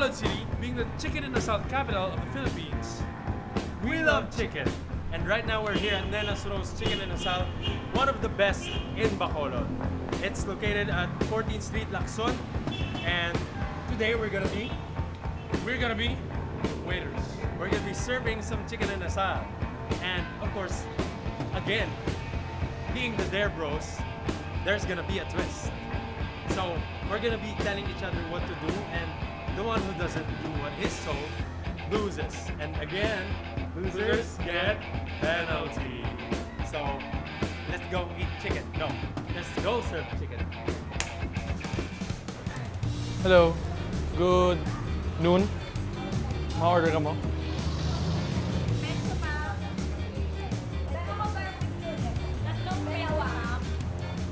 Bacolod City, being the chicken and asal capital of the Philippines, we love chicken. And right now we're here at Nena's Roast Chicken and Asal, one of the best in Bacolod. It's located at 14th Street, Lacson, and today we're gonna be waiters. We're gonna be serving some chicken and asal. And of course, again, being the Dare Bros, there's gonna be a twist. So we're gonna be telling each other what to do, and the one who doesn't do what is told loses. And again, losers get penalty. So let's go eat chicken. No, let's go serve chicken. Hello, good noon. Ma-order ka mo?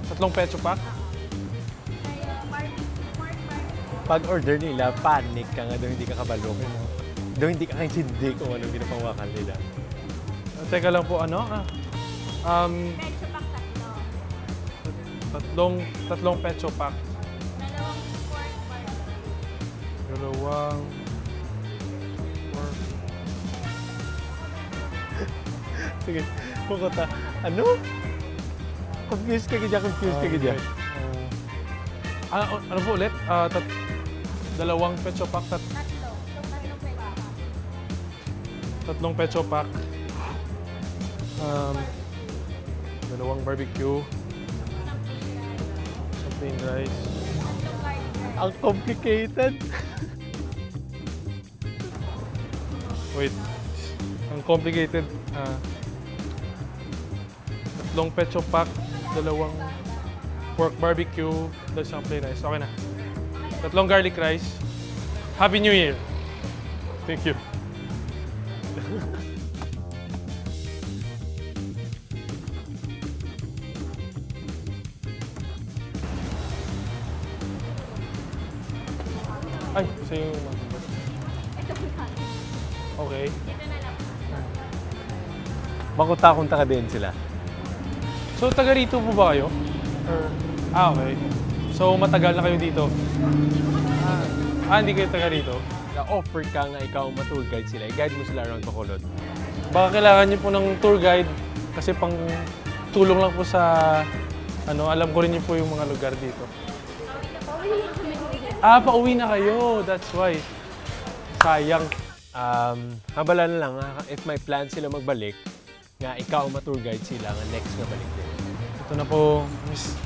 Tatlong pecho pack? Pag order nila, panic ka nga daw hindi ka kabalo. Daw hindi ka kaintindi kung anong pinapangwakal nila. Teka lang po, ano? Pecho pack Tatlong pecho pack. Dalawang pork barbecue. Dalawang pork. Sige, pukunta. Ano? Confused ka ganyan. Ano po ulit? Dalawang pecho pack. Tatlong pecho pack. Dalawang barbecue. Something rice. Ang complicated. Wait. Ang complicated. Tatlong pecho pack. Dalawang pork barbecue. Tapos isang plain rice. Okay na. Tatlong garlic rice. Happy New Year! Thank you. Ay, sa'yo yung Ito po sa akin. okay. Ito na lang. Makunta-kunta ka din sila. So, taga rito po ba kayo? Or, okay. So, matagal na kayo dito? Hindi kayo taga rito? Na-offer ka nga ikaw ma-tour guide sila. I-guide mo sila around Bacolod. Baka kailangan niyo po ng tour guide kasi pang tulong lang po sa, alam ko rin niyo po yung mga lugar dito. Pauwi na kayo. That's why. Sayang. Habala na lang, if may plan sila magbalik, nga ikaw ma-tour guide sila, nga next nga balik din. Ito na po, miss.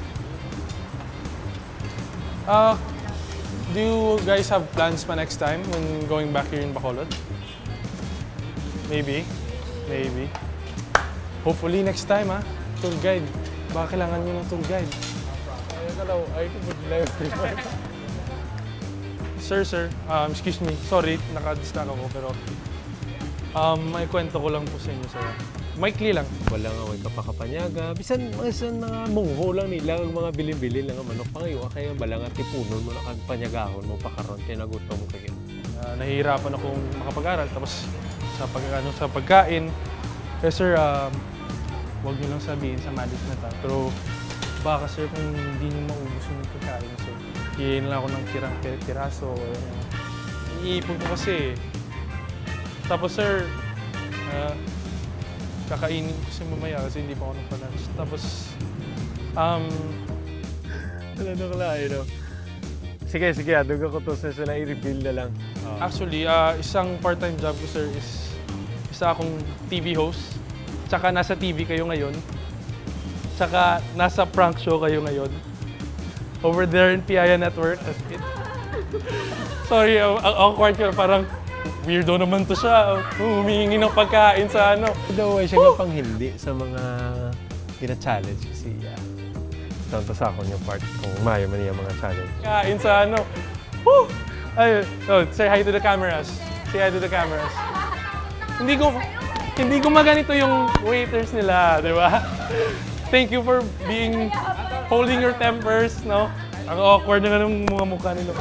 Do you guys have plans pa next time when going back here in Bacolod? Maybe. Hopefully next time, tour guide. Baka kailangan nyo ng tour guide. Ayun na lang, ay mag-live. Sir, excuse me. Sorry, naka-distract ako, pero may kwento ko lang po sa inyo, sir. Maikli lang. Wala nga, may kapakapanyaga. Bisan mga mungho lang nila, mga bilin-bilin lang ang manok. Pangayo, kaya bala nga tipunon mo, nakagpanyagahon mo, pakaroon, kaya nagutom mo kayo. Nahihirapan akong makapag-aral, tapos sa pagkain. Kaya sir, huwag niyo lang sabihin sa management na. Pero baka sir, kung hindi niyo maubos yung pagkain, sir, hiyain lang ako ng piraso. Iipon ko kasi. Tapos sir, kakainin ko kasi mamaya kasi hindi pa ako nagpa-lunch. Tapos, Wala na kalahin, no? Sige, aduga ko to sa sila, i-reveal na lang. actually, isang part-time job ko sir is isa akong TV host. Tsaka nasa TV kayo ngayon. Tsaka nasa prank show kayo ngayon. Over there in Piaya Network. Sorry, ang awkward ko. Parang weirdo naman to siya. Humihingi ng pagkain sa ano. Daw ay siya nga pang hindi sa mga gina-challenge kasi tanto sa akong yung part kung mayo man yung mga challenge. Kain sa ano. Woo! Ay, say hi to the cameras. Say hi to the cameras. Hindi ko maganito yung waiters nila, di ba? Thank you for holding your tempers, no? Ang awkward na ng mga mukha nila.